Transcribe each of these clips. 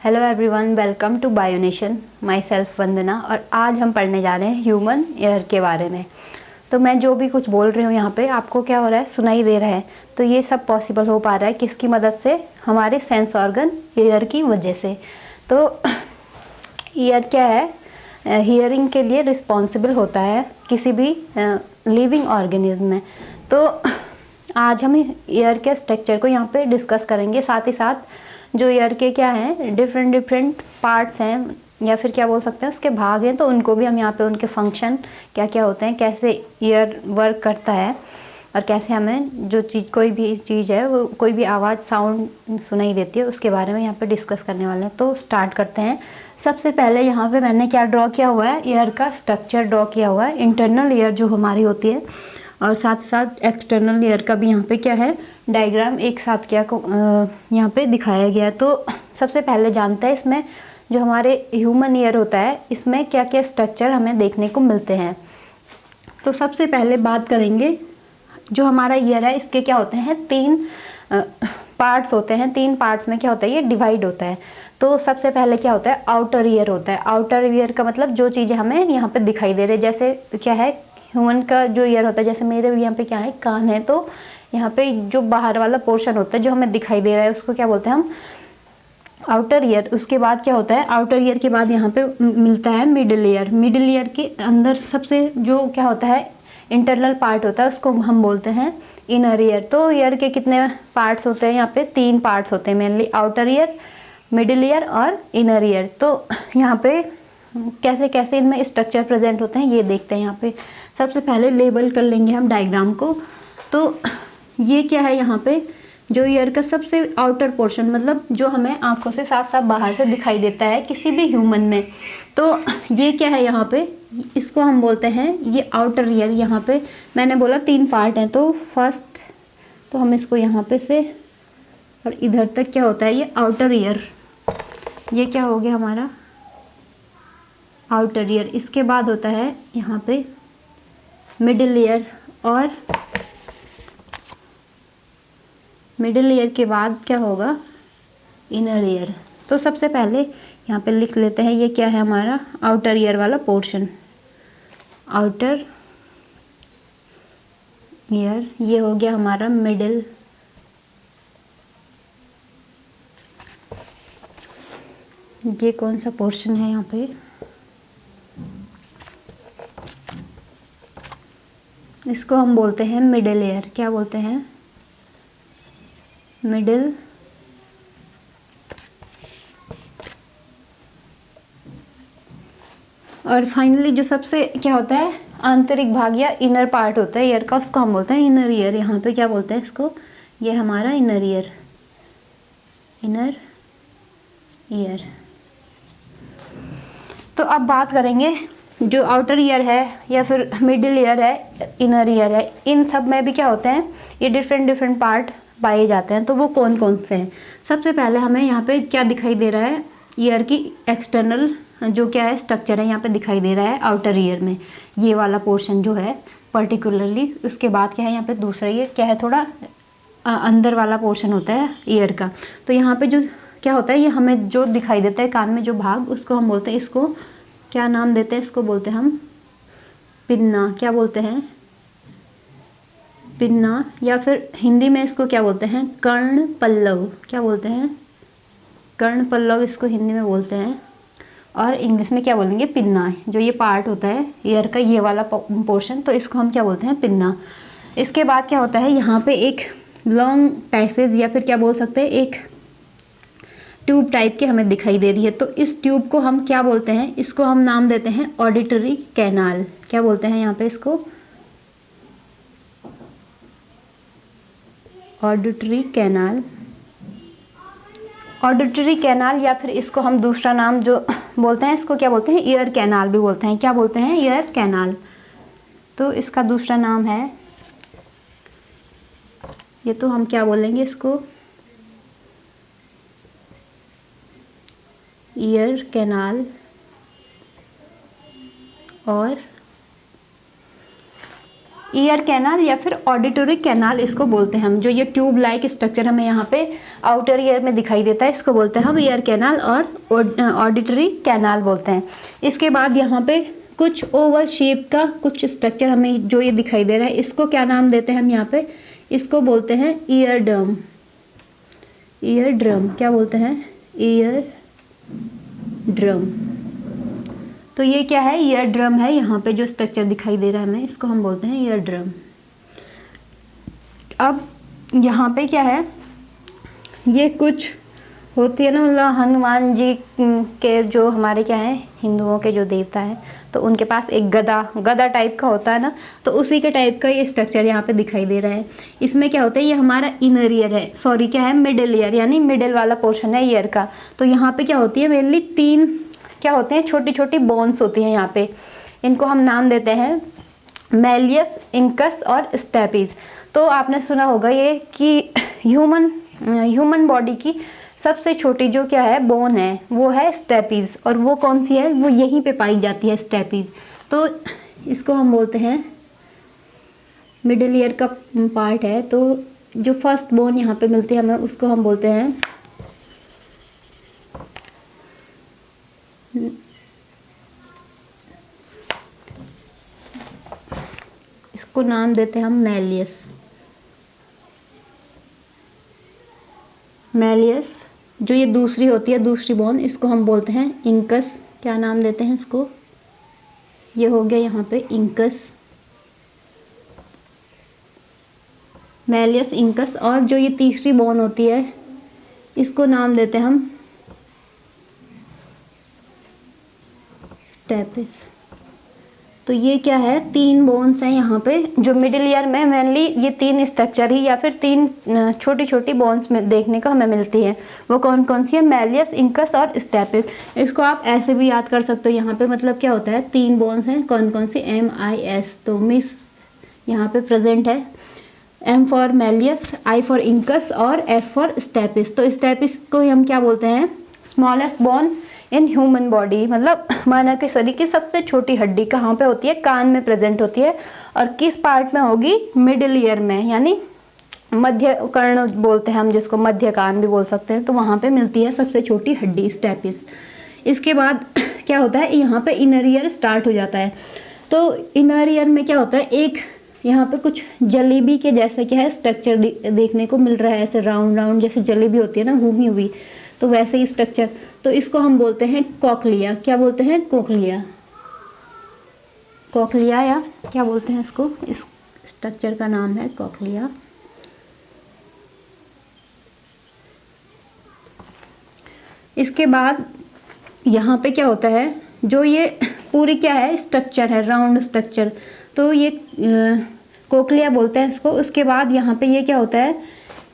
Hello everyone, welcome to Bionation. Myself Vandana. और आज हम पढ़ने जा रहे हैं ह्यूमन एयर के बारे में। तो मैं जो भी कुछ बोल रही हूँ यहाँ पे आपको क्या हो रहा है, सुनाई दे रहा है। तो ये सब पॉसिबल हो पा रहा है किसकी मदद से? हमारे सेंस ऑर्गन ईयर की वजह से। तो ईयर क्या है? हियरिंग के लिए रिस्पॉन्सिबल होता है किसी भी लिविंग ऑर्गेनिज्म में। तो आज हम ईयर के स्ट्रक्चर को यहाँ पे डिस्कस करेंगे। साथ ही साथ जो ईयर के क्या हैं, डिफरेंट पार्ट्स हैं या फिर क्या बोल सकते हैं उसके भाग हैं, तो उनको भी हम यहाँ पे उनके फंक्शन क्या क्या होते हैं, कैसे ईयर वर्क करता है और कैसे हमें जो चीज़ कोई भी चीज़ है वो कोई भी आवाज़ साउंड सुनाई देती है उसके बारे में यहाँ पे डिस्कस करने वाले हैं। तो स्टार्ट करते हैं। सबसे पहले यहाँ पे मैंने क्या ड्रॉ किया हुआ है, ईयर का स्ट्रक्चर ड्रॉ किया हुआ है। इंटरनल ईयर जो हमारी होती है और साथ ही साथ एक्सटर्नल ईयर का भी यहाँ पे क्या है, डायग्राम एक साथ क्या को यहाँ पे दिखाया गया है। तो सबसे पहले जानते हैं इसमें जो हमारे ह्यूमन ईयर होता है इसमें क्या क्या स्ट्रक्चर हमें देखने को मिलते हैं। तो सबसे पहले बात करेंगे जो हमारा ईयर है, इसके क्या होते हैं, तीन पार्ट्स होते हैं। तीन पार्ट्स में क्या होता है, ये डिवाइड होता है। तो सबसे पहले क्या होता है, आउटर ईयर होता है। आउटर ईयर का मतलब जो चीज़ें हमें यहाँ पे दिखाई दे रही है, जैसे क्या है ह्यूमन का जो ईयर होता है, जैसे मेरे यहाँ पे क्या है, कान है, तो यहाँ पे जो बाहर वाला पोर्शन होता है जो हमें दिखाई दे रहा है उसको क्या बोलते हैं हम, आउटर ईयर। उसके बाद क्या होता है, आउटर ईयर के बाद यहाँ पे मिलता है मिडिल ईयर। मिडिल ईयर के अंदर सबसे जो क्या होता है, इंटरनल पार्ट होता है, उसको हम बोलते हैं इनर ईयर। तो ईयर के कितने पार्ट्स होते हैं, यहाँ पे तीन पार्ट्स होते हैं mainly, outer ear, middle ear और इनर ईयर। तो यहाँ पे कैसे कैसे इनमें स्ट्रक्चर प्रेजेंट होते हैं ये देखते हैं। यहाँ पे सबसे पहले लेबल कर लेंगे हम डायग्राम को। तो ये क्या है, यहाँ पे जो ईयर का सबसे आउटर पोर्शन, मतलब जो हमें आंखों से साफ साफ बाहर से दिखाई देता है किसी भी ह्यूमन में, तो ये क्या है यहाँ पे, इसको हम बोलते हैं ये आउटर ईयर। यहाँ पे मैंने बोला तीन पार्ट हैं, तो फर्स्ट तो हम इसको यहाँ पे से और इधर तक क्या होता है, ये आउटर ईयर। ये क्या हो गया हमारा आउटर ईयर। इसके बाद होता है यहाँ पे मिडिल ईयर, और मिडिल ईयर के बाद क्या होगा, इनर ईयर। तो सबसे पहले यहाँ पे लिख लेते हैं ये क्या है हमारा आउटर ईयर वाला पोर्शन, आउटर ईयर। ये हो गया हमारा मिडिल, ये कौन सा पोर्शन है यहाँ पे, इसको हम बोलते हैं मिडिल ईयर। क्या बोलते हैं, मिडिल। और फाइनली जो सबसे क्या होता है आंतरिक भाग या इनर पार्ट होता है ईयर का, उसको हम बोलते हैं इनर ईयर। यहाँ पे क्या बोलते हैं इसको, ये हमारा इनर ईयर, इनर ईयर। तो अब बात करेंगे जो आउटर ईयर है या फिर मिडिल ईयर है, इनर ईयर है, इन सब में भी क्या होते हैं, ये डिफरेंट पार्ट पाए जाते हैं। तो वो कौन कौन से हैं? सबसे पहले हमें यहाँ पे क्या दिखाई दे रहा है, ईयर की एक्सटर्नल जो क्या है स्ट्रक्चर है यहाँ पे दिखाई दे रहा है आउटर ईयर में, ये वाला पोर्शन जो है पर्टिकुलरली। उसके बाद क्या है यहाँ पे दूसरा ईयर, क्या है थोड़ा अंदर वाला पोर्शन होता है ईयर का। तो यहाँ पे जो क्या होता है, ये हमें जो दिखाई देता है कान में जो भाग, उसको हम बोलते हैं, इसको क्या नाम देते हैं, इसको बोलते हैं हम पिन्ना। क्या बोलते हैं, पिन्ना। या फिर हिंदी में इसको क्या बोलते हैं, कर्ण पल्लव। क्या बोलते हैं, कर्ण पल्लव इसको हिंदी में बोलते हैं। और इंग्लिश में क्या बोलेंगे, पिन्ना। जो ये पार्ट होता है ईयर का, ये वाला पोर्शन, तो इसको हम क्या बोलते हैं, पिन्ना। इसके बाद क्या होता है, यहाँ पे एक लॉन्ग पैसेज या फिर क्या बोल सकते हैं, एक ट्यूब टाइप की हमें दिखाई दे रही है। तो इस ट्यूब को हम क्या बोलते हैं, इसको हम नाम देते हैं ऑडिटरी कैनाल। क्या बोलते हैं यहाँ पे इसको, ऑडिटरी कैनाल। ऑडिटरी कैनाल या फिर इसको हम दूसरा नाम जो बोलते हैं, इसको क्या बोलते हैं, ईयर कैनाल भी बोलते हैं। क्या बोलते हैं, ईयर कैनाल। तो इसका दूसरा नाम है, ये तो हम क्या बोलेंगे इसको, ईयर कैनाल। और ईयर कैनाल या फिर ऑडिटरी कैनाल इसको बोलते हैं हम। जो ये ट्यूब लाइक स्ट्रक्चर हमें यहाँ पे आउटर ईयर में दिखाई देता है, इसको बोलते हैं हम ईयर कैनाल और ऑडिटरी कैनाल बोलते हैं। इसके बाद यहाँ पे कुछ ओवल शेप का कुछ स्ट्रक्चर हमें जो ये दिखाई दे रहा है, इसको क्या नाम देते हैं हम यहाँ पे, इसको बोलते हैं ईयर ड्रम। ईयर ड्रम क्या बोलते हैं, ईयर ड्रम। तो ये क्या है, ईयर ड्रम है। यहाँ पे जो स्ट्रक्चर दिखाई दे रहा है हमें, इसको हम बोलते हैं ईयर ड्रम। अब यहाँ पे क्या है, ये कुछ होती है ना, मतलब हनुमान जी के जो हमारे क्या है हिंदुओं के जो देवता हैं, तो उनके पास एक गदा टाइप का होता है ना, तो उसी के टाइप का ये स्ट्रक्चर यहाँ पे दिखाई दे रहा है। इसमें क्या होता है, ये हमारा इनर ईयर है, सॉरी क्या है, मिडिल ईयर, यानी मिडिल वाला पोर्शन है ईयर का। तो यहाँ पे क्या होती है, मेनली 3 क्या होते हैं, छोटी छोटी बोन्स होती हैं यहाँ पे। इनको हम नाम देते हैं मैलियस, इंकस और स्टेपिस। तो आपने सुना होगा ये कि ह्यूमन बॉडी की सबसे छोटी जो क्या है बोन है वो है स्टेपिस, और वो कौन सी है, वो यहीं पे पाई जाती है स्टेपिस। तो इसको हम बोलते हैं मिडिल ईयर का पार्ट है। तो जो फर्स्ट बोन यहाँ पे मिलती है हमें, उसको हम बोलते हैं इसको नाम देते हैं हम मैलियस। जो ये दूसरी होती है, दूसरी बोन, इसको हम बोलते हैं इंकस। क्या नाम देते हैं इसको, ये हो गया यहाँ पे इंकस, मैलियस, इंकस। और जो ये तीसरी बोन होती है, इसको नाम देते हैं हम स्टेपिस। तो ये क्या है, 3 बोन्स हैं यहाँ पे, जो मिडिल ईयर में मेनली ये 3 स्ट्रक्चर ही या फिर 3 छोटी छोटी बोन्स में देखने को हमें मिलती हैं। वो कौन कौन सी है, मैलियस, इंकस और स्टेपिस। इसको आप ऐसे भी याद कर सकते हो, यहाँ पे मतलब क्या होता है, 3 बोन्स हैं, कौन कौन सी, MIS। तो मिस यहाँ पे प्रेजेंट है, M for malleus, I for incus और S फॉर स्टेपिस। तो स्टेपिस को हम क्या बोलते हैं, smallest bone in human body, मतलब मानव के शरीर की सबसे छोटी हड्डी कहाँ पे होती है, कान में प्रेजेंट होती है। और किस पार्ट में होगी, मिडिल ईयर में, यानी मध्य कर्ण बोलते हैं हम जिसको, मध्य कान भी बोल सकते हैं। तो वहाँ पे मिलती है सबसे छोटी हड्डी स्टेपिस। इसके बाद क्या होता है, यहाँ पे इनर ईयर स्टार्ट हो जाता है। तो इनर ईयर में क्या होता है, एक यहाँ पे कुछ जलेबी के जैसे क्या है स्ट्रक्चर देखने को मिल रहा है, ऐसे राउंड राउंड जैसे जलेबी होती है ना घूमी हुई, तो वैसे ही स्ट्रक्चर। तो इसको हम बोलते हैं कॉकलिया। क्या बोलते हैं, कोकलिया, कोकलिया, या क्या बोलते हैं इसको, इस स्ट्रक्चर का नाम है कॉकलिया। इसके बाद यहाँ पे क्या होता है, जो ये पूरी क्या है स्ट्रक्चर है, राउंड स्ट्रक्चर, तो ये कोकलिया बोलते हैं इसको। उसके बाद यहाँ पे ये क्या होता है,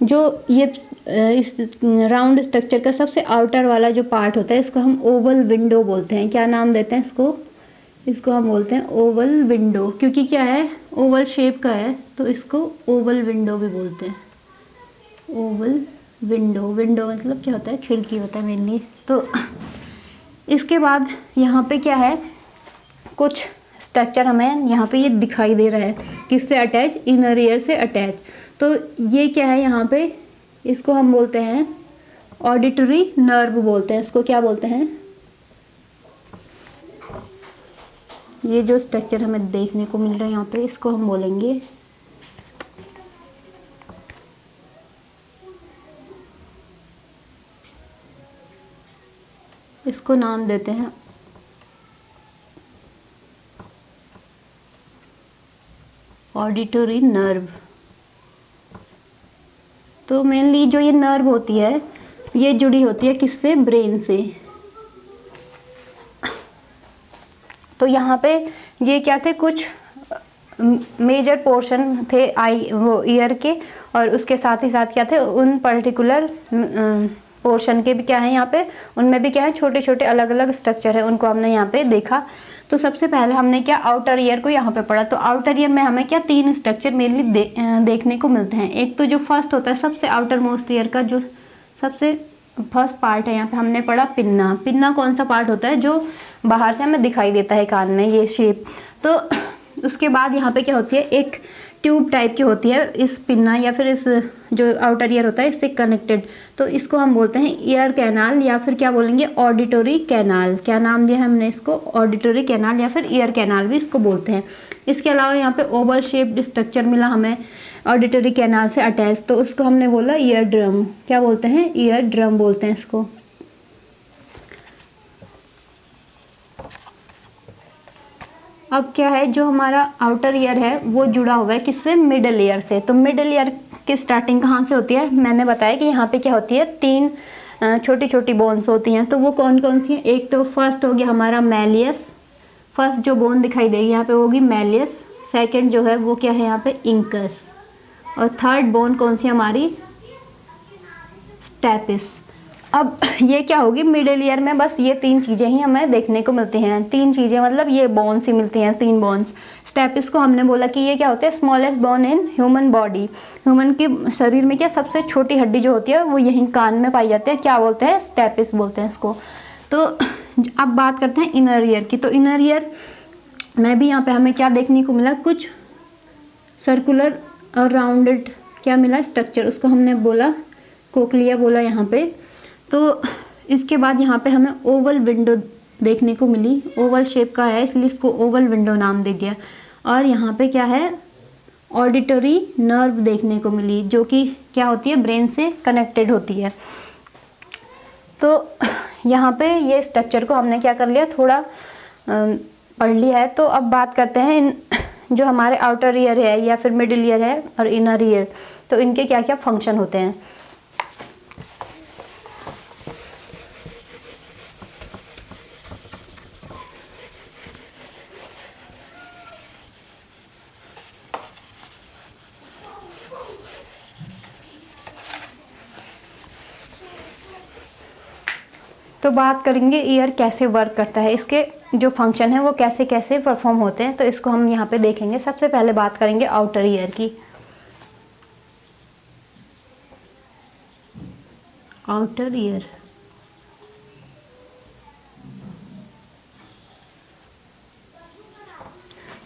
जो ये इस राउंड स्ट्रक्चर का सबसे आउटर वाला जो पार्ट होता है, इसको हम ओवल विंडो बोलते हैं। क्या नाम देते हैं इसको हम बोलते हैं ओवल विंडो, क्योंकि क्या है, ओवल शेप का है, तो इसको ओवल विंडो भी बोलते हैं। ओवल विंडो, विंडो मतलब क्या होता है, खिड़की होता है मेनली। तो इसके बाद यहाँ पे क्या है, कुछ स्ट्रक्चर हमें यहाँ पे ये दिखाई दे रहा है, किससे अटैच, इनर ईयर से अटैच। तो ये क्या है यहाँ पे, इसको हम बोलते हैं ऑडिटरी नर्व बोलते हैं। इसको क्या बोलते हैं, ये जो स्ट्रक्चर हमें देखने को मिल रहा है यहाँ पे, इसको हम बोलेंगे इसको नाम देते हैं ऑडिटरी नर्व। तो मेनली जो ये नर्व होती है, ये जुड़ी होती है किससे, ब्रेन से। तो यहाँ पे ये क्या थे, कुछ मेजर पोर्शन थे वो ईयर के, और उसके साथ ही साथ क्या थे, उन पर्टिकुलर पोर्शन के भी क्या है यहाँ पे, उनमें भी क्या है छोटे छोटे अलग अलग स्ट्रक्चर है, उनको हमने यहाँ पे देखा। तो सबसे पहले हमने क्या आउटर ईयर को यहाँ पे पढ़ा। तो आउटर ईयर में हमें क्या 3 स्ट्रक्चर मेनली देखने को मिलते हैं। एक तो जो फर्स्ट होता है सबसे आउटर मोस्ट ईयर का जो सबसे फर्स्ट पार्ट है, यहाँ पे हमने पढ़ा पिन्ना। पिन्ना कौन सा पार्ट होता है, जो बाहर से हमें दिखाई देता है कान में, ये शेप। तो उसके बाद यहाँ पे क्या होती है, एक ट्यूब टाइप की होती है इस पिन्ना या फिर इस जो आउटर ईयर होता है इससे कनेक्टेड। तो इसको हम बोलते हैं ईयर कैनाल या फिर क्या बोलेंगे, ऑडिटरी कैनाल। क्या नाम दिया है हमने इसको, ऑडिटरी कैनाल या फिर ईयर कैनाल भी इसको बोलते हैं। इसके अलावा यहाँ पे ओवल शेप्ड स्ट्रक्चर मिला हमें ऑडिटरी कैनाल से अटैच, तो उसको हमने बोला ईयर ड्रम। क्या बोलते हैं, ईयर ड्रम बोलते हैं इसको। अब क्या है, जो हमारा आउटर ईयर है वो जुड़ा हुआ है किससे, मिडल ईयर से। तो मिडल ईयर की स्टार्टिंग कहाँ से होती है, मैंने बताया कि यहाँ पे क्या होती है, 3 छोटी छोटी बोन्स होती हैं। तो वो कौन कौन सी हैं, एक तो फर्स्ट हो गया हमारा मैलियस, फर्स्ट जो बोन दिखाई देगी यहाँ पे होगी मैलियस। सेकंड जो है वो क्या है यहाँ पे, इंकस। और थर्ड बोन कौन सी हमारी, स्टेपिस। अब ये क्या होगी, मिडिल ईयर में बस ये 3 चीज़ें ही हमें देखने को मिलती हैं। 3 चीज़ें मतलब ये बोन्स ही मिलती हैं, 3 बोन्स। स्टेपिस को हमने बोला कि ये क्या होते हैं, smallest bone in human body. Human के शरीर में क्या सबसे छोटी हड्डी जो होती है वो यहीं कान में पाई जाती है, क्या बोलते हैं, स्टेपिस बोलते हैं इसको। तो अब बात करते हैं इनर ईयर की। तो इनर ईयर में भी यहाँ पे हमें क्या देखने को मिला, कुछ सर्कुलर और राउंडेड क्या मिला स्ट्रक्चर, उसको हमने बोला कोक्लिया बोला यहाँ पे। तो इसके बाद यहाँ पे हमें ओवल विंडो देखने को मिली, ओवल शेप का है इसलिए इसको ओवल विंडो नाम दे दिया। और यहाँ पे क्या है, ऑडिटरी नर्व देखने को मिली जो कि क्या होती है, ब्रेन से कनेक्टेड होती है। तो यहाँ पे ये स्ट्रक्चर को हमने क्या कर लिया, थोड़ा पढ़ लिया है। तो अब बात करते हैं इन जो हमारे आउटर ईयर है या फिर मिडिल ईयर है और इनर ईयर, तो इनके क्या क्या फंक्शन होते हैं। तो बात करेंगे ईयर कैसे वर्क करता है, इसके जो फंक्शन है वो कैसे कैसे परफॉर्म होते हैं, तो इसको हम यहाँ पे देखेंगे। सबसे पहले बात करेंगे आउटर ईयर की। आउटर ईयर,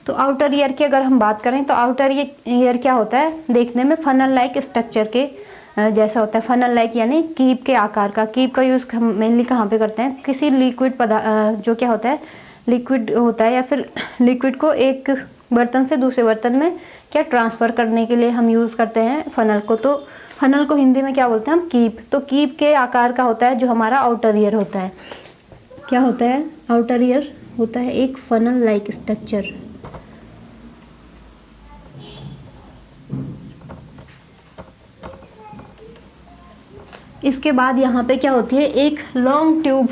तो आउटर ईयर की अगर हम बात करें तो आउटर ईयर क्या होता है, देखने में फनल लाइक स्ट्रक्चर के जैसा होता है। फनल लाइक यानी कीप के आकार का। कीप का यूज़ हम मेनली कहाँ पे करते हैं, किसी लिक्विड पदार्थ जो क्या होता है, लिक्विड होता है या फिर लिक्विड को एक बर्तन से दूसरे बर्तन में क्या ट्रांसफ़र करने के लिए हम यूज़ करते हैं फनल को। तो फनल को हिंदी में क्या बोलते हैं हम, कीप। तो कीप के आकार का होता है जो हमारा आउटर ईयर होता है। क्या होता है, आउटर ईयर होता है एक फनल लाइक स्ट्रक्चर। इसके बाद यहाँ पे क्या होती है, एक लॉन्ग ट्यूब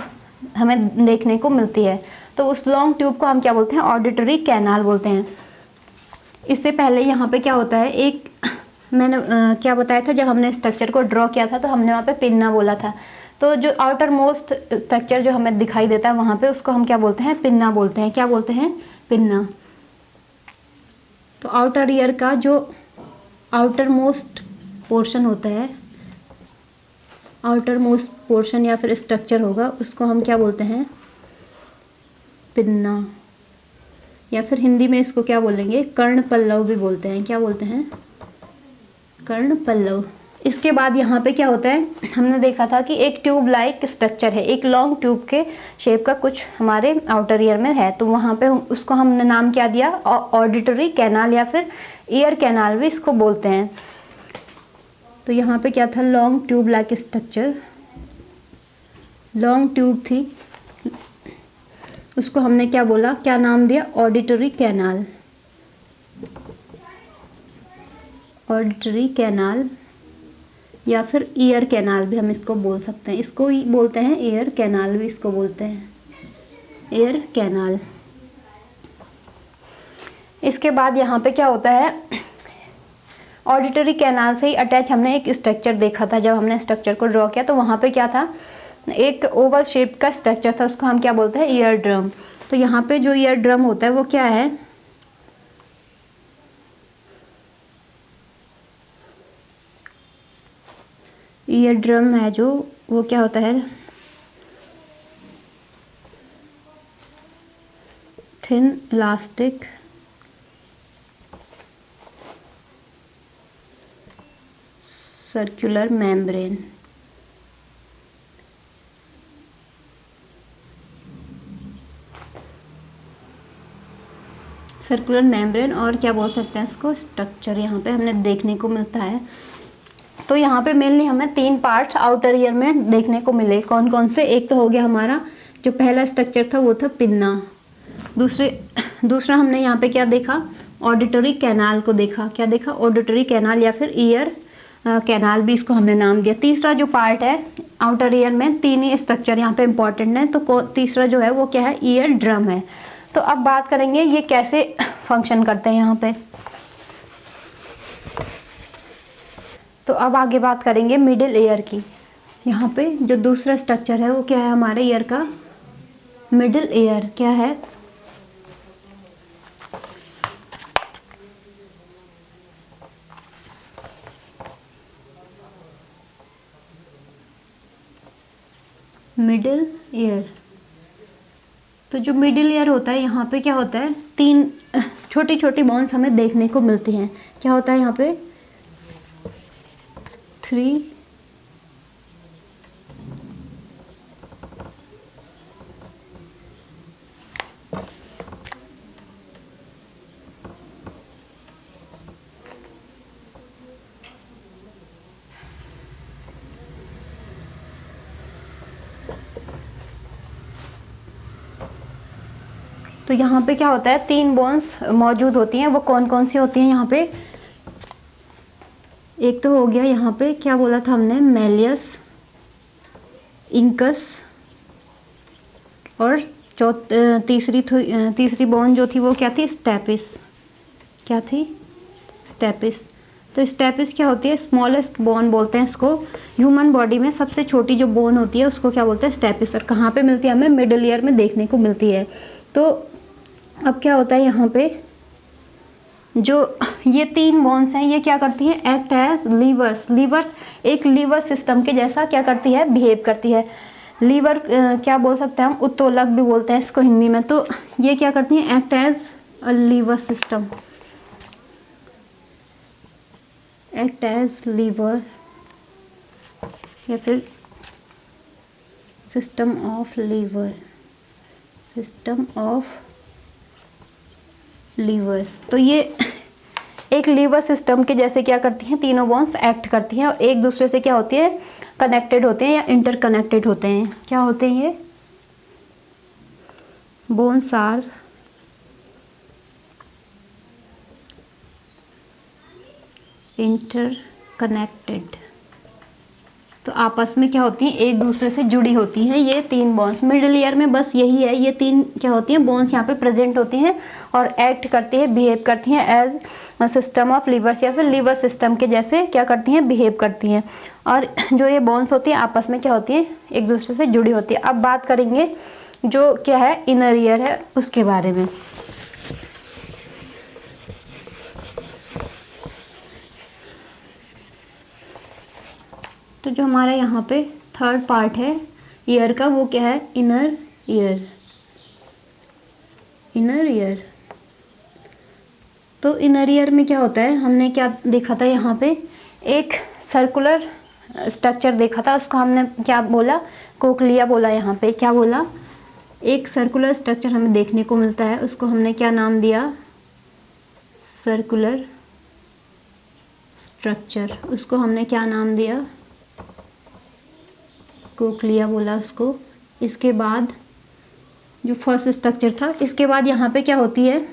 हमें देखने को मिलती है। तो उस लॉन्ग ट्यूब को हम क्या बोलते हैं, ऑडिटरी कैनाल बोलते हैं। इससे पहले यहाँ पे क्या होता है, एक मैंने क्या बताया था, जब हमने स्ट्रक्चर को ड्रॉ किया था तो हमने वहाँ पे पिन्ना बोला था। तो जो आउटर मोस्ट स्ट्रक्चर जो हमें दिखाई देता है वहाँ पे उसको हम क्या बोलते हैं, पिन्ना बोलते हैं। क्या बोलते हैं, पिन्ना। तो आउटर ईयर का जो आउटर मोस्ट पोर्शन होता है, आउटर मोस्ट पोर्शन या फिर स्ट्रक्चर होगा, उसको हम क्या बोलते हैं, पिन्ना। या फिर हिंदी में इसको क्या बोलेंगे, कर्ण पल्लव भी बोलते हैं। क्या बोलते हैं, कर्ण पल्लव। इसके बाद यहाँ पे क्या होता है, हमने देखा था कि एक ट्यूब लाइक स्ट्रक्चर है, एक लॉन्ग ट्यूब के शेप का कुछ हमारे आउटर ईयर में है। तो वहाँ पे उसको हमने नाम क्या दिया, ऑडिटरी कैनाल या फिर ईयर कैनाल भी इसको बोलते हैं। तो यहाँ पे क्या था, long tube like structure, long tube थी, उसको हमने क्या बोला, क्या नाम दिया, ऑडिटरी कैनाल। ऑडिटरी कैनाल या फिर ईयर कैनाल भी हम इसको बोल सकते हैं। इसको ही बोलते हैं ईयर कैनाल भी इसको बोलते हैं, ईयर कैनाल। इसके बाद यहाँ पे क्या होता है, ऑडिटरी कैनाल से ही अटैच हमने एक स्ट्रक्चर देखा था। जब हमने स्ट्रक्चर को ड्रॉ किया तो वहाँ पे क्या था, एक ओवल शेप का स्ट्रक्चर था, उसको हम क्या बोलते हैं, ईयर ड्रम। तो यहाँ पे जो ईयर ड्रम होता है वो क्या है, ईयर ड्रम है जो, वो क्या होता है, thin elastic circular membrane. Circular membrane और क्या बोल सकते हैं इसको, स्ट्रक्चर यहाँ पे हमें देखने को मिलता है। तो यहाँ पे मेनली हमें 3 पार्ट्स आउटर ईयर में देखने को मिले। कौन कौन से? एक तो हो गया हमारा जो पहला स्ट्रक्चर था वो था पिन्ना। दूसरा हमने यहाँ पे क्या देखा, ऑडिटरी कैनाल को देखा। क्या देखा? ऑडिटरी कैनाल या फिर ईयर कैनाल भी इसको हमने नाम दिया। तीसरा जो पार्ट है आउटर ईयर में 3 ही स्ट्रक्चर यहाँ पे इंपॉर्टेंट है। तो तीसरा जो है वो क्या है, ईयर ड्रम है। तो अब बात करेंगे ये कैसे फंक्शन करते हैं यहाँ पे। तो अब आगे बात करेंगे मिडिल ईयर की। यहाँ पे जो दूसरा स्ट्रक्चर है वो क्या है हमारे ईयर का, मिडिल ईयर। क्या है? Middle ear. तो जो मिडिल ईयर होता है यहाँ पे क्या होता है, 3 छोटी छोटी बोन्स हमें देखने को मिलती हैं। क्या होता है यहाँ पे, 3 तो यहाँ पे क्या होता है, 3 बोन्स मौजूद होती हैं। वो कौन कौन सी होती हैं यहाँ पे? एक तो हो गया यहाँ पे क्या बोला था हमने, मैलियस, इंकस, और तीसरी बोन जो थी वो क्या थी, स्टेपिस। क्या थी? स्टेपिस। तो स्टेपिस क्या होती है, स्मॉलेस्ट बोन बोलते हैं इसको। ह्यूमन बॉडी में सबसे छोटी जो बोन होती है उसको क्या बोलते हैं, स्टेपिस। और कहाँ पे मिलती है हमें, मिडिल ईयर में देखने को मिलती है। तो अब क्या होता है यहाँ पे, जो ये 3 बोन्स हैं ये क्या करती हैं, एक्ट एज लीवर्स। लीवर्स एक लीवर सिस्टम के जैसा क्या करती है, बिहेव करती है। लीवर क्या बोल सकते हैं हम, उत्तोलक भी बोलते हैं इसको हिंदी में। तो ये क्या करती हैं, act as a lever system, act as lever या फिर system of lever, system of levers. तो ये एक लीवर सिस्टम के जैसे क्या करती हैं, तीनों बोन्स एक्ट करती हैं और एक दूसरे से क्या होती है, कनेक्टेड होते हैं या इंटरकनेक्टेड होते हैं। क्या होते हैं ये, बोन्स आर इंटरकनेक्टेड। तो आपस में क्या होती हैं, एक दूसरे से जुड़ी होती हैं ये 3 बोन्स। मिडिल ईयर में बस यही है, ये 3 क्या होती हैं, बोन्स यहाँ पे प्रेजेंट होती हैं और एक्ट करती है, बिहेव करती हैं एज सिस्टम ऑफ लीवर्स या फिर लीवर सिस्टम के जैसे क्या करती हैं, बिहेव करती हैं। और जो ये बोन्स होती हैं आपस में क्या होती हैं, एक दूसरे से जुड़ी होती है। अब बात करेंगे जो क्या है, इनर ईयर है उसके बारे में। तो जो हमारा यहाँ पे 3rd पार्ट है ईयर का वो क्या है, इनर ईयर। Inner ear. तो इनर ईयर में क्या होता है, हमने क्या देखा था यहाँ पे, एक सर्कुलर स्ट्रक्चर देखा था, उसको हमने क्या बोला, कोक्लिया बोला। यहाँ पे क्या बोला, एक सर्कुलर स्ट्रक्चर हमें देखने को मिलता है, उसको हमने क्या नाम दिया, सर्कुलर स्ट्रक्चर। उसको हमने क्या नाम दिया, कोक्लिया बोला उसको। इसके बाद जो फर्स्ट स्ट्रक्चर था, इसके बाद यहाँ पे क्या होती है,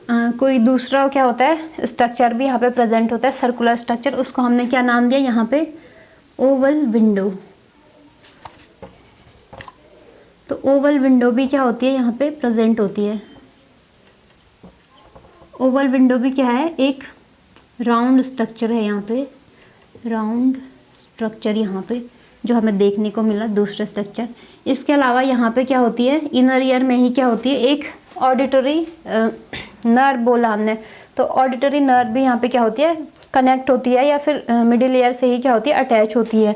कोई दूसरा क्या होता है स्ट्रक्चर भी यहाँ पे प्रेजेंट होता है, सर्कुलर स्ट्रक्चर। उसको हमने क्या नाम दिया यहाँ पे, ओवल विंडो। तो ओवल विंडो भी क्या होती है, यहाँ पे प्रेजेंट होती है। ओवल विंडो भी क्या है, एक राउंड स्ट्रक्चर है यहाँ पे, राउंड स्ट्रक्चर यहाँ पे जो हमें देखने को मिला दूसरा स्ट्रक्चर। इसके अलावा यहाँ पे क्या होती है, इनर ईयर में ही क्या होती है, एक ऑडिटरी नर्व बोला हमने। तो ऑडिटरी नर्व भी यहाँ पे क्या होती है, कनेक्ट होती है या फिर मिडिल ईयर से ही क्या होती है, अटैच होती है।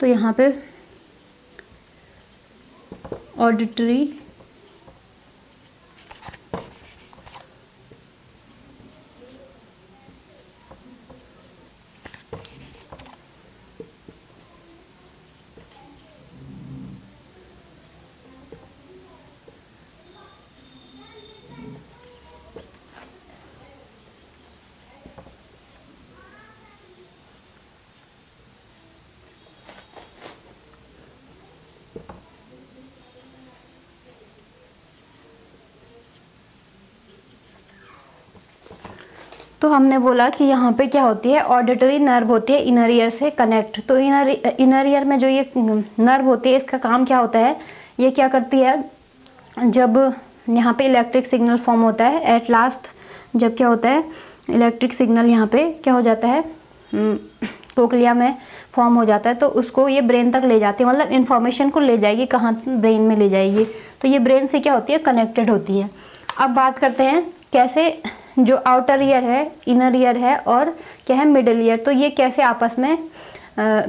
तो यहाँ पे ऑडिटरी तो हमने बोला कि यहाँ पे क्या होती है, ऑडिटरी नर्व होती है इनर ईयर से कनेक्ट। तो इनर ईयर में जो ये नर्व होती है, इसका काम क्या होता है, ये क्या करती है, जब यहाँ पे इलेक्ट्रिक सिग्नल फॉर्म होता है एट लास्ट, जब क्या होता है इलेक्ट्रिक सिग्नल यहाँ पे क्या हो जाता है कोक्लिया में फॉर्म हो जाता है, तो उसको ये ब्रेन तक ले जाती है, मतलब इन्फॉर्मेशन को ले जाएगी, कहाँ ब्रेन में ले जाएगी। तो ये ब्रेन से क्या होती है, कनेक्टेड होती है। अब बात करते हैं कैसे जो आउटर ईयर है, इनर ईयर है और क्या है मिडिल ईयर, तो ये कैसे आपस में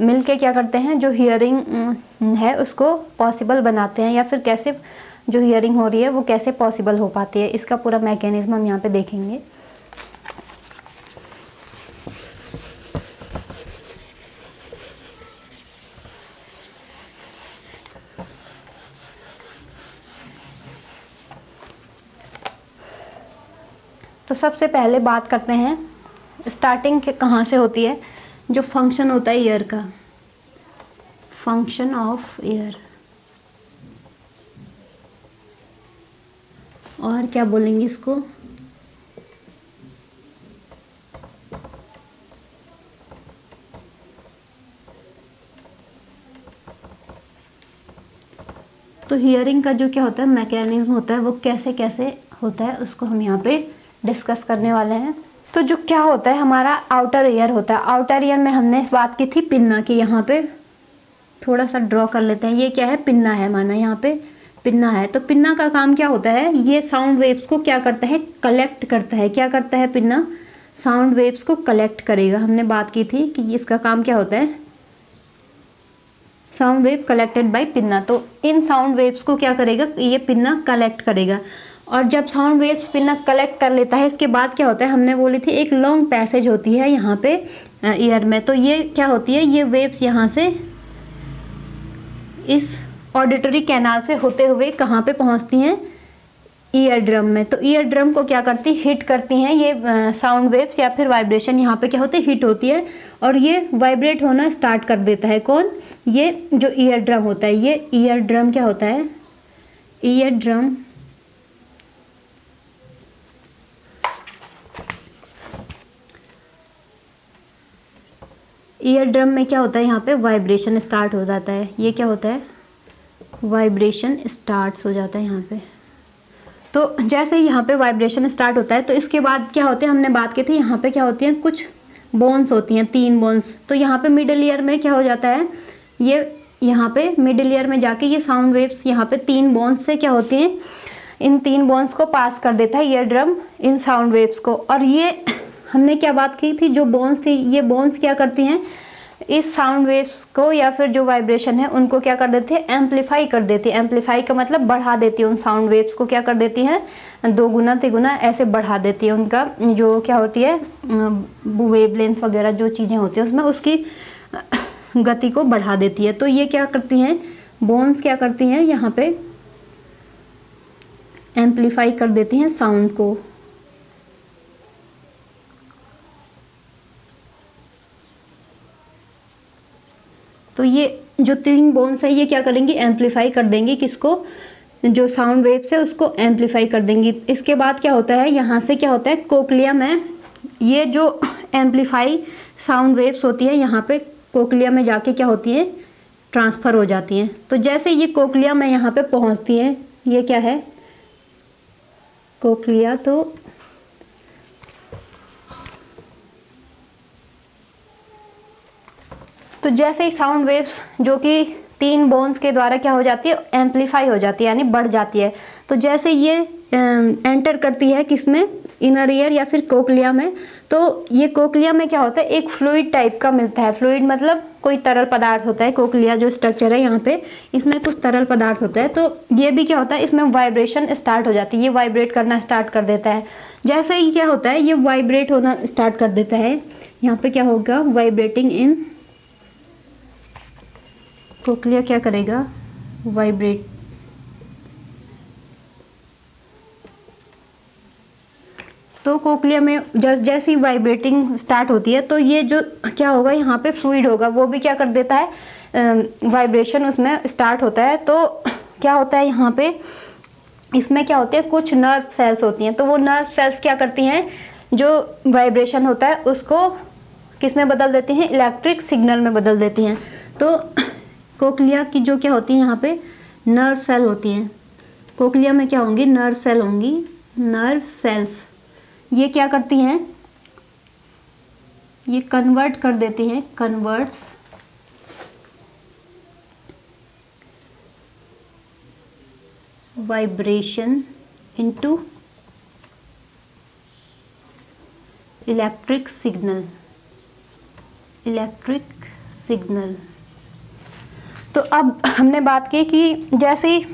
मिलके क्या करते हैं, जो हियरिंग है उसको पॉसिबल बनाते हैं, या फिर कैसे जो हियरिंग हो रही है वो कैसे पॉसिबल हो पाती है, इसका पूरा मैकेनिज्म हम यहाँ पे देखेंगे। तो सबसे पहले बात करते हैं स्टार्टिंग के कहाँ से होती है, जो फंक्शन होता है ईयर का, फंक्शन ऑफ ईयर, और क्या बोलेंगे इसको, तो हियरिंग का जो क्या होता है मैकेनिज्म होता है वो कैसे कैसे होता है उसको हम यहाँ पे डिस्कस करने वाले हैं। तो जो क्या होता है हमारा आउटर ईयर होता है, आउटर ईयर में हमने बात की थी पिन्ना की, यहाँ पे थोड़ा सा ड्रॉ कर लेते हैं, ये क्या है पिन्ना है, माना यहाँ पे पिन्ना है। तो पिन्ना का काम क्या होता है, ये साउंड वेव्स को क्या करता है, कलेक्ट करता है। क्या करता है पिन्ना, साउंड वेव्स को कलेक्ट करेगा। हमने बात की थी कि इसका काम क्या होता है, sound wave collected by pinna. तो इन साउंड वेव्स को क्या करेगा, ये पिन्ना कलेक्ट करेगा, और जब साउंड वेव्स पिन्ना कलेक्ट कर लेता है, इसके बाद क्या होता है, हमने बोली थी एक लॉन्ग पैसेज होती है यहाँ पे ईयर में। तो ये क्या होती है, ये वेव्स यहाँ से इस ऑडिटरी कैनाल से होते हुए कहाँ पे पहुँचती हैं, ईयर ड्रम में। तो ईयर ड्रम को क्या करती, हिट करती हैं ये साउंड वेव्स, या फिर वाइब्रेशन यहाँ पे क्या होती है, हिट होती है, और ये वाइब्रेट होना स्टार्ट कर देता है। कौन, ये जो ईयर ड्रम होता है, ये ईयर ड्रम क्या होता है, ईयर ड्रम ईयर ड्रम में क्या होता है, यहाँ पे वाइब्रेशन स्टार्ट हो जाता है। ये क्या होता है, वाइब्रेशन स्टार्ट हो जाता है यहाँ पे। तो जैसे ही यहाँ पे वाइब्रेशन स्टार्ट होता है, तो इसके बाद क्या होते हैं, हमने बात की थी यहाँ पे क्या होती हैं, कुछ बोन्स होती हैं, 3 बोन्स। तो यहाँ पे मिडिल ईयर में क्या हो जाता है, ये यहाँ पे मिडिल ईयर में जाके ये साउंड वेव्स यहाँ पे 3 बोन्स से क्या होती हैं, इन 3 बोन्स को पास कर देता है ईयर ड्रम इन साउंड वेव्स को। और ये हमने क्या बात की थी, जो बोन्स थी, ये बोन्स क्या करती हैं, इस साउंड वेव्स को या फिर जो वाइब्रेशन है उनको क्या कर देती है, एम्पलीफाई कर देती है। एम्पलीफाई का मतलब बढ़ा देती है, उन साउंड वेव्स को क्या कर देती हैं, 2 गुना 3 गुना ऐसे बढ़ा देती है। उनका जो क्या होती है वेवलेंथ वगैरह जो चीज़ें होती हैं उसमें उसकी गति को बढ़ा देती है। तो ये क्या करती हैं, बोन्स क्या करती हैं, यहाँ पे एम्पलीफाई कर देती हैं साउंड को। तो ये जो 3 बोन्स है ये क्या करेंगी, एम्पलीफाई कर देंगी किसको, जो साउंड वेव्स है उसको एम्पलीफाई कर देंगी। इसके बाद क्या होता है, यहाँ से क्या होता है, कोक्लिया में ये जो एम्पलीफाई साउंड वेव्स होती है यहाँ पे कोक्लिया में जाके क्या होती है, ट्रांसफ़र हो जाती हैं। तो जैसे ये कोक्लिया में यहाँ पे पहुँचती हैं, ये क्या है कोक्लिया, तो जैसे ही साउंड वेव्स जो कि 3 बोन्स के द्वारा क्या हो जाती है, एम्पलीफाई हो जाती है, यानी बढ़ जाती है। तो जैसे ये एंटर करती है किसमें, इनर ईयर या फिर कोक्लिया में, तो ये कोक्लिया में क्या होता है, एक फ्लूइड टाइप का मिलता है। फ्लूइड मतलब कोई तरल पदार्थ होता है। कोक्लिया जो स्ट्रक्चर है यहाँ पे, इसमें कुछ तरल पदार्थ होता है। तो ये भी क्या होता है, इसमें वाइब्रेशन स्टार्ट हो जाती है, ये वाइब्रेट करना स्टार्ट कर देता है। जैसे ही क्या होता है, ये वाइब्रेट होना स्टार्ट कर देता है, यहाँ पे क्या होगा, वाइब्रेटिंग इन कोक्लिया क्या करेगा, वाइब्रेट। तो कोक्लिया में जैसे ही वाइब्रेटिंग स्टार्ट होती है, तो ये जो क्या होगा, यहाँ पे फ्लूइड होगा, वो भी क्या कर देता है, वाइब्रेशन उसमें स्टार्ट होता है। तो क्या होता है, यहाँ पे इसमें क्या होते हैं, कुछ नर्व सेल्स होती हैं। तो वो नर्व सेल्स क्या करती हैं, जो वाइब्रेशन होता है उसको किस में बदल देते हैं, इलेक्ट्रिक सिग्नल में बदल देते हैं। तो कोक्लिया की जो क्या होती है यहाँ पे नर्व सेल होती हैं, कोक्लिया में क्या होंगी, नर्व सेल होंगी, नर्व सेल्स। ये क्या करती हैं, ये कन्वर्ट कर देती हैं, converts vibration into electric signal, electric signal. तो अब हमने बात की कि जैसे ही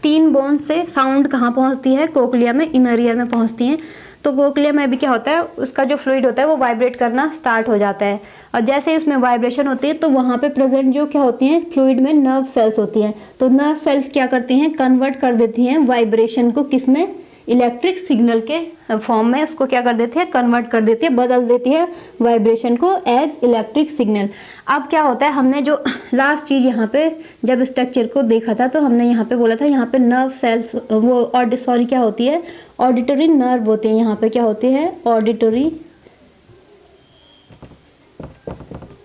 3 बोन से साउंड कहाँ पहुँचती है, कोक्लिया में, इनर ईयर में पहुँचती हैं। तो कोक्लिया में भी क्या होता है, उसका जो फ्लूइड होता है वो वाइब्रेट करना स्टार्ट हो जाता है, और जैसे ही उसमें वाइब्रेशन होती है तो वहाँ पे प्रेजेंट जो क्या होती हैं फ्लूइड में नर्व सेल्स होती हैं। तो नर्व सेल्स क्या करती हैं, कन्वर्ट कर देती हैं वाइब्रेशन को, किसमें, इलेक्ट्रिक सिग्नल के फॉर्म में उसको क्या कर देती है, कन्वर्ट कर देती है, बदल देती है वाइब्रेशन को एज इलेक्ट्रिक सिग्नल। अब क्या होता है, हमने जो लास्ट चीज़ यहाँ पे जब स्ट्रक्चर को देखा था तो हमने यहाँ पे बोला था यहाँ पे नर्व सेल्स वो सॉरी क्या होती है, ऑडिटरी नर्व होते हैं। यहाँ पे क्या होती है, ऑडिटरी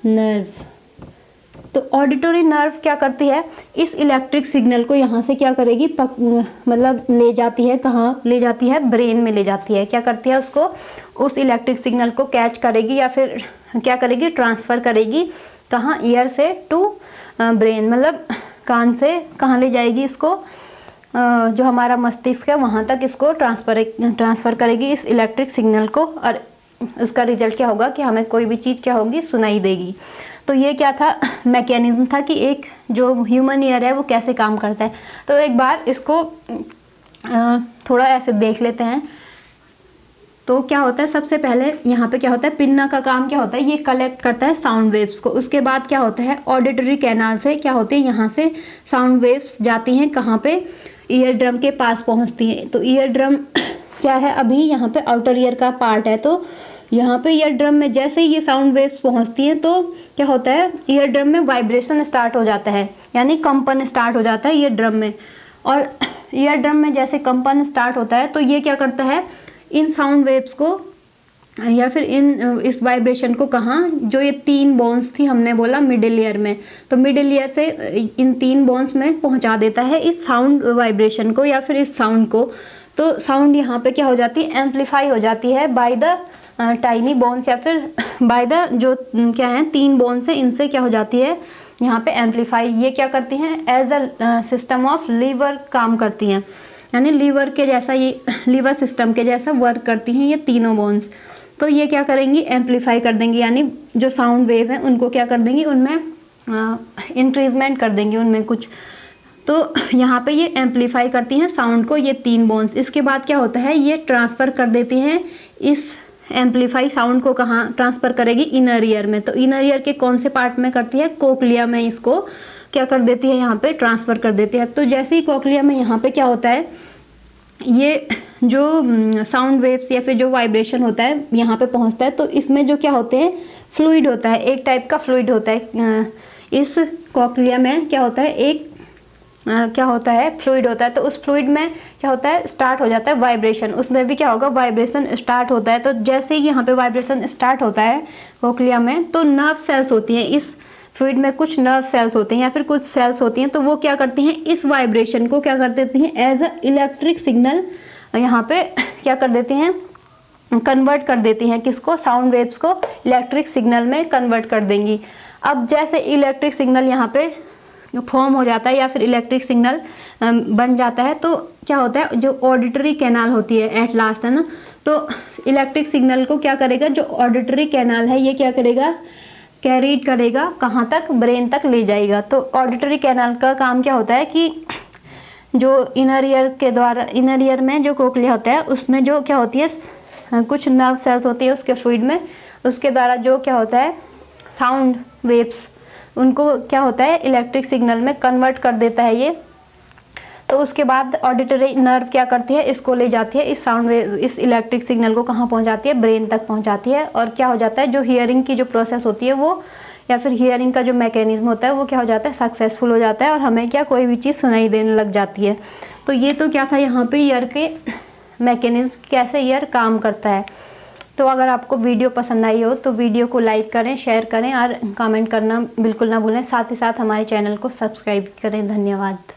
नर्व। तो ऑडिटरी नर्व क्या करती है, इस इलेक्ट्रिक सिग्नल को यहाँ से क्या करेगी, मतलब ले जाती है, कहाँ ले जाती है, ब्रेन में ले जाती है। क्या करती है, उसको उस इलेक्ट्रिक सिग्नल को कैच करेगी या फिर क्या करेगी, ट्रांसफ़र करेगी, कहाँ, ईयर से टू ब्रेन, मतलब कान से कहाँ ले जाएगी इसको, जो हमारा मस्तिष्क है वहाँ तक इसको ट्रांसफ़र करेगी इस इलेक्ट्रिक सिग्नल को, और उसका रिजल्ट क्या होगा कि हमें कोई भी चीज़ क्या होगी, सुनाई देगी। तो ये क्या था, मैकेनिज्म था कि एक जो ह्यूमन ईयर है वो कैसे काम करता है। तो एक बार इसको थोड़ा ऐसे देख लेते हैं। तो क्या होता है, सबसे पहले यहाँ पे क्या होता है, पिन्ना का काम क्या होता है, ये कलेक्ट करता है साउंड वेव्स को। उसके बाद क्या होता है, ऑडिटरी कैनाल से क्या होते हैं, यहाँ से साउंड वेव्स जाती हैं कहाँ पे, ईयर ड्रम के पास पहुँचती हैं। तो ईयर ड्रम क्या है, अभी यहाँ पे आउटर ईयर का पार्ट है, तो यहाँ पे ईयर ड्रम में जैसे ही ये साउंड वेव्स पहुँचती हैं तो क्या होता है, ईयर ड्रम में वाइब्रेशन स्टार्ट हो जाता है, यानी कंपन स्टार्ट हो जाता है ईयर ड्रम में। और ईयर ड्रम में जैसे कंपन स्टार्ट होता है तो ये क्या करता है, इन साउंड वेव्स को या फिर इस वाइब्रेशन को कहाँ, जो ये 3 बोन्स थी हमने बोला मिडिल ईयर में, तो मिडिल ईयर से इन 3 बोन्स में पहुँचा देता है इस साउंड वाइब्रेशन को या फिर इस साउंड को। तो साउंड यहाँ पे क्या हो जाती है, एम्पलीफाई हो जाती है बाय द टाइनी बोन्स, या फिर बाय द जो क्या है 3 बोन्स है, इनसे क्या हो जाती है यहाँ पे एम्पलीफाई। ये क्या करती हैं, as a system of lever काम करती हैं, यानी लीवर के जैसा, ये लीवर सिस्टम के जैसा वर्क करती हैं ये तीनों बोन्स। तो ये क्या करेंगी, एम्पलीफाई कर देंगी, यानी जो साउंड वेव है उनको क्या कर देंगी, उनमें इंक्रीजमेंट कर देंगी उनमें कुछ। तो यहाँ पे ये एम्पलीफाई करती हैं साउंड को ये 3 बोन्स। इसके बाद क्या होता है, ये ट्रांसफ़र कर देती हैं इस एम्पलीफाई साउंड को, कहाँ ट्रांसफ़र करेगी, इनर ईयर में। तो इनर ईयर के कौन से पार्ट में करती है, कोक्लिया में इसको क्या कर देती है, यहाँ पे ट्रांसफ़र कर देती है। तो जैसे ही कोक्लिया में यहाँ पे क्या होता है, ये जो साउंड वेव्स या फिर जो वाइब्रेशन होता है यहाँ पे पहुँचता है, तो इसमें जो क्या होते हैं, फ्लूइड होता है, एक टाइप का फ्लूइड होता है। इस कोक्लिया में क्या होता है, एक क्या होता है, फ्लूइड होता है। तो उस फ्लूइड में क्या होता है, स्टार्ट हो जाता है वाइब्रेशन, उसमें भी क्या होगा, वाइब्रेशन स्टार्ट होता है। तो जैसे ही यहाँ पे वाइब्रेशन स्टार्ट होता है कोक्लिया में, तो नर्व सेल्स होती हैं, इस फ्लूइड में कुछ नर्व सेल्स होते हैं या फिर कुछ सेल्स होती हैं, तो वो क्या करती हैं, इस वाइब्रेशन को क्या कर देती हैं, एज अ इलेक्ट्रिक सिग्नल यहाँ पे क्या कर देती हैं, कन्वर्ट कर देती हैं, किसको, साउंड वेव्स को इलेक्ट्रिक सिग्नल में कन्वर्ट कर देंगी। अब जैसे इलेक्ट्रिक सिग्नल यहाँ पे फॉर्म हो जाता है या फिर इलेक्ट्रिक सिग्नल बन जाता है, तो क्या होता है, जो ऑडिटरी कैनाल होती है एट लास्ट, है ना, तो इलेक्ट्रिक सिग्नल को क्या करेगा, जो ऑडिटरी कैनाल है ये क्या करेगा, कैरीड करेगा कहाँ तक, ब्रेन तक ले जाएगा। तो ऑडिटरी कैनाल का काम क्या होता है कि जो इनर ईयर के द्वारा, इनर ईयर में जो कोक्लिया होता है उसमें जो क्या होती है, कुछ नर्व सेल्स होती है उसके फ्लूइड में, उसके द्वारा जो क्या होता है, साउंड वेव्स, उनको क्या होता है, इलेक्ट्रिक सिग्नल में कन्वर्ट कर देता है ये। तो उसके बाद ऑडिटरी नर्व क्या करती है, इसको ले जाती है, इस साउंड वेव, इस इलेक्ट्रिक सिग्नल को कहाँ पहुँचाती है, ब्रेन तक पहुँचाती है। और क्या हो जाता है, जो हियरिंग की जो प्रोसेस होती है वो, या फिर हियरिंग का जो मैकेनिज्म होता है वो क्या हो जाता है, सक्सेसफुल हो जाता है, और हमें क्या, कोई भी चीज़ सुनाई देने लग जाती है। तो ये तो क्या था यहाँ पे ईयर के मैकेनिज्म, कैसे ईयर काम करता है। तो अगर आपको वीडियो पसंद आई हो तो वीडियो को लाइक करें, शेयर करें और कमेंट करना बिल्कुल ना भूलें। साथ ही साथ हमारे चैनल को सब्सक्राइब करें। धन्यवाद।